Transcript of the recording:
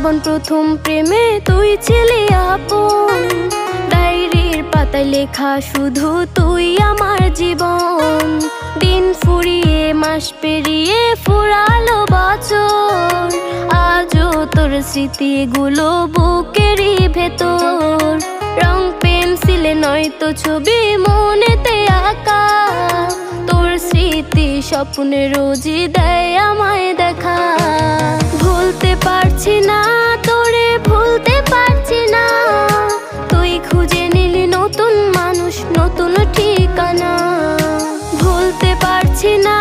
জীবন প্রথম প্রেমে তুই ছিলি আপন, ডায়েরির পাতায় লেখা শুধু তুই আমার জীবন। দিন ফুরিয়ে মাস পেরিয়ে ফুরালো বছর, আজও তোর স্মৃতিগুলো বুকেরই ভেতর। রং পেন্সিলে নয়তো ছবি মনেতে আঁকা, তোর স্মৃতি স্বপ্নে রোজই দেয় আমায় দেখা। ভুলতে পারছি না তোরে, ভুলতে পারছি না, তুই খুঁজে নিলি নতুন মানুষ, নতুন ঠিকানা। ভুলতে পারছি না